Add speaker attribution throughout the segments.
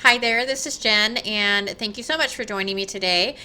Speaker 1: Hi there, this is Jen, and thank you so much for joining me today.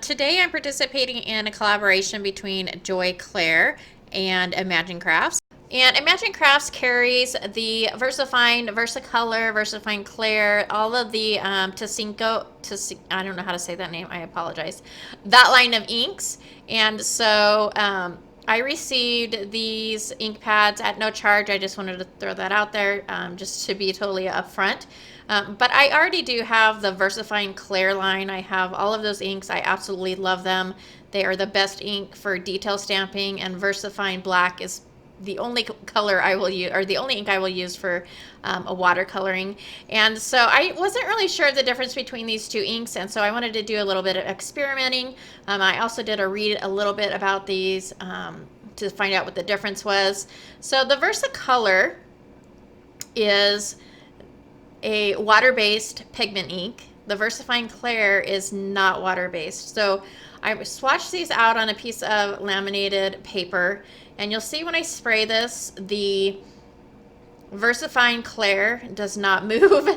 Speaker 1: Today I'm participating in a collaboration between Joy Clair and Imagine Crafts. And Imagine Crafts carries the VersaFine, VersaColor, VersaFine Clair, all of the I don't know how to say that name, I apologize, that line of inks. And so I received these ink pads at no charge. I just wanted to throw that out there just to be totally upfront. But I already do have the VersaFine Clair line. I have all of those inks. I absolutely love them. They are the best ink for detail stamping, and VersaFine Black is the only color I will use, or the only ink I will use for a watercoloring. And so I wasn't really sure of the difference between these two inks, and so I wanted to do a little bit of experimenting. I also did read a little bit about these to find out what the difference was. So the VersaColor is a water-based pigment ink. The VersaFine Clair is not water-based. So I swatched these out on a piece of laminated paper, and you'll see when I spray this, the VersaFine Clair does not move,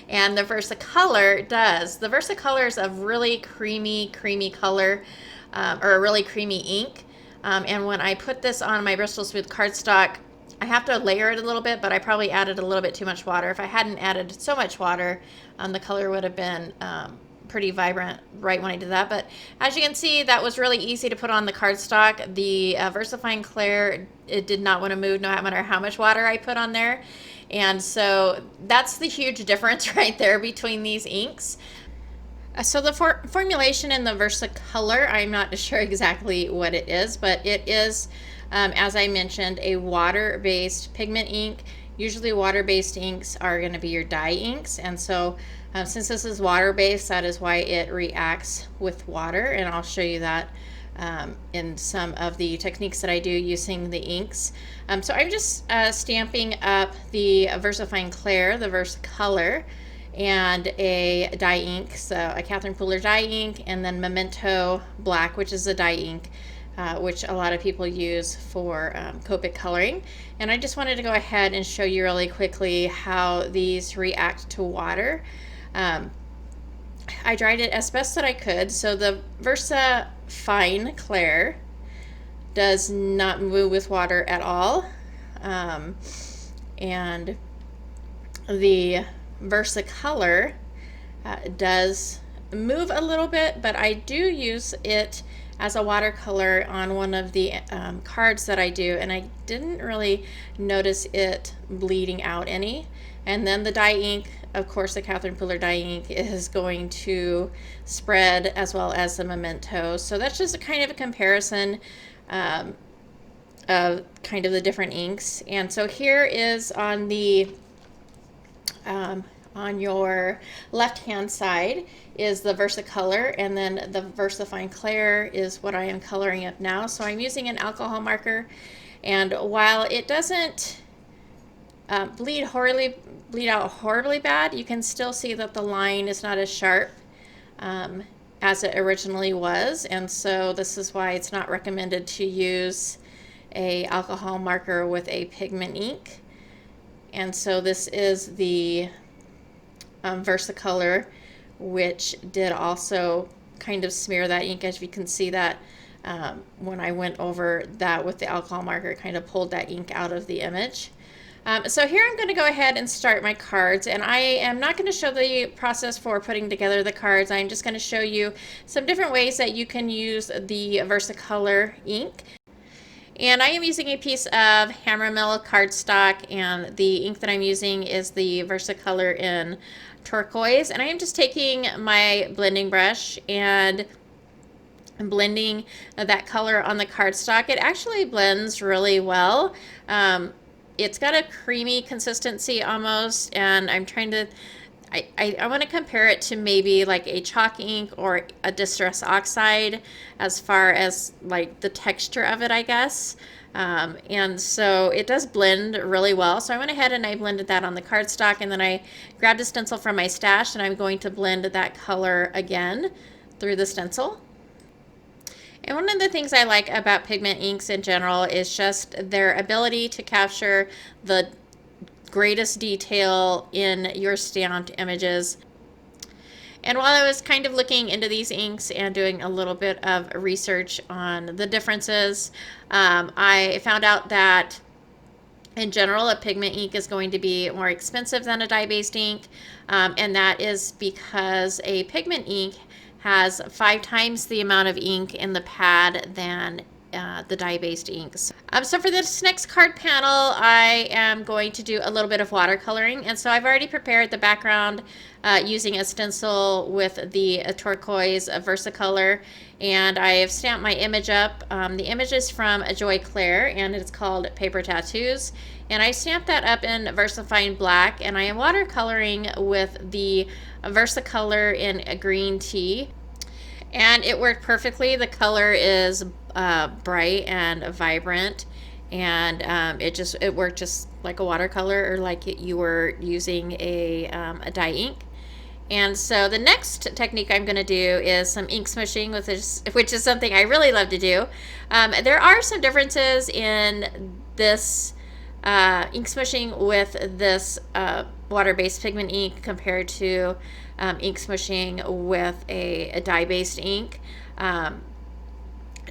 Speaker 1: and the VersaColor does. The VersaColor is a really creamy color, or a really creamy ink. And when I put this on my Bristol Smooth cardstock, I have to layer it a little bit, but I probably added a little bit too much water. If I hadn't added so much water, the color would have been pretty vibrant right when I did that. But as you can see, that was really easy to put on the cardstock. The VersaFine Clair, it did not want to move no matter how much water I put on there. And so that's the huge difference right there between these inks. So the formulation in the VersaColor, I'm not sure exactly what it is, but it is, as I mentioned, a water-based pigment ink. Usually water-based inks are going to be your dye inks, and so since this is water-based, that is why it reacts with water, and I'll show you that in some of the techniques that I do using the inks. So I'm just stamping up the VersaFine Clair, the VersaColor, and a dye ink, so a Catherine Pooler dye ink, and then Memento Black, which is a dye ink, which a lot of people use for Copic coloring. And I just wanted to go ahead and show you really quickly how these react to water. I dried it as best that I could. So the VersaFine Clair does not move with water at all. And the VersaColor does move a little bit, but I do use it as a watercolor on one of the cards that I do, and I didn't really notice it bleeding out any. And then the dye ink, of course, the Catherine Pooler dye ink is going to spread, as well as the Memento. So that's just a kind of a comparison of kind of the different inks. And so here is on the on your left hand side is the VersaColor, and then the VersaFine Clair is what I am coloring up now. So I'm using an alcohol marker, and while it doesn't bleed out horribly bad, you can still see that the line is not as sharp as it originally was, and so this is why it's not recommended to use a alcohol marker with a pigment ink. And so this is the VersaColor, which did also kind of smear that ink, as you can see that when I went over that with the alcohol marker, it kind of pulled that ink out of the image. So here I'm going to go ahead and start my cards, and I am not going to show the process for putting together the cards. I'm just going to show you some different ways that you can use the VersaColor ink. And I am using a piece of hammer mill cardstock, and the ink that I'm using is the VersaColor in turquoise. And I am just taking my blending brush and blending that color on the cardstock. It actually blends really well. It's got a creamy consistency almost, and I'm trying to I want to compare it to maybe like a chalk ink or a distress oxide as far as like the texture of it, I guess. And so it does blend really well. So I went ahead and I blended that on the cardstock, and then I grabbed a stencil from my stash, and I'm going to blend that color again through the stencil. And one of the things I like about pigment inks in general is just their ability to capture the greatest detail in your stamped images. And while I was kind of looking into these inks and doing a little bit of research on the differences, I found out that in general, a pigment ink is going to be more expensive than a dye-based ink, and that is because a pigment ink has 5 times the amount of ink in the pad than the dye-based inks. So for this next card panel, I am going to do a little bit of watercoloring, and so I've already prepared the background using a stencil with the turquoise Versacolor, and I have stamped my image up. The image is from Joy Clair, and it's called Paper Tattoos, and I stamped that up in VersaFine Black, and I am watercoloring with the Versacolor in a green tea. And it worked perfectly. The color is bright and vibrant, and it worked just like a watercolor, or like you were using a dye ink. And so the next technique I'm going to do is some ink smooshing, which is something I really love to do. There are some differences in this ink smooshing with this water-based pigment ink compared to ink smooshing with a dye-based ink.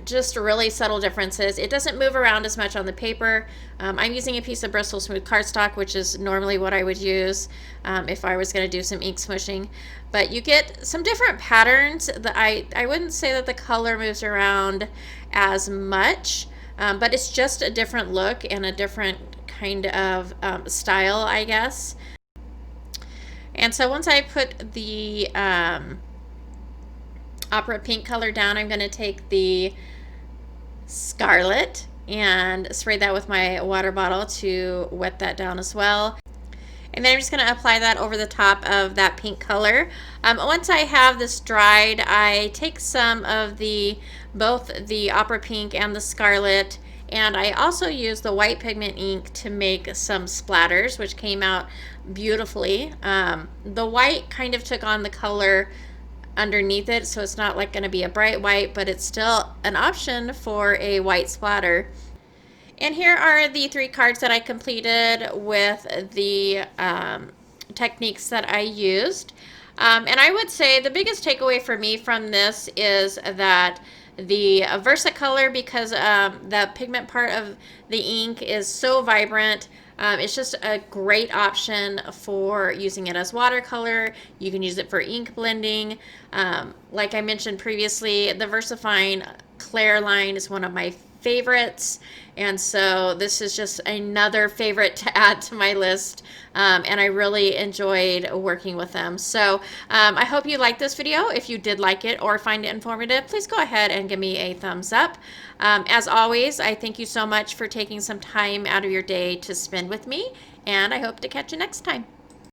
Speaker 1: Just really subtle differences. It doesn't move around as much on the paper. I'm using a piece of Bristol Smooth cardstock, which is normally what I would use if I was going to do some ink smooshing. But you get some different patterns. That I wouldn't say that the color moves around as much, but it's just a different look and a different kind of style, I guess. And so once I put the opera pink color down, I'm going to take the scarlet and spray that with my water bottle to wet that down as well. And then I'm just going to apply that over the top of that pink color. Once I have this dried, I take some of both the opera pink and the scarlet, and I also use the white pigment ink to make some splatters, which came out beautifully. The white kind of took on the color underneath it, so it's not like going to be a bright white, but it's still an option for a white splatter. And here are the 3 cards that I completed with the techniques that I used. And I would say the biggest takeaway for me from this is that the Versacolor, because the pigment part of the ink is so vibrant, it's just a great option for using it as watercolor. You can use it for ink blending. Like I mentioned previously, the VersaFine Clair line is one of my favorites, and so this is just another favorite to add to my list, and I really enjoyed working with them. So I hope you liked this video. If you did like it or find it informative, please go ahead and give me a thumbs up. As always, I thank you so much for taking some time out of your day to spend with me, and I hope to catch you next time.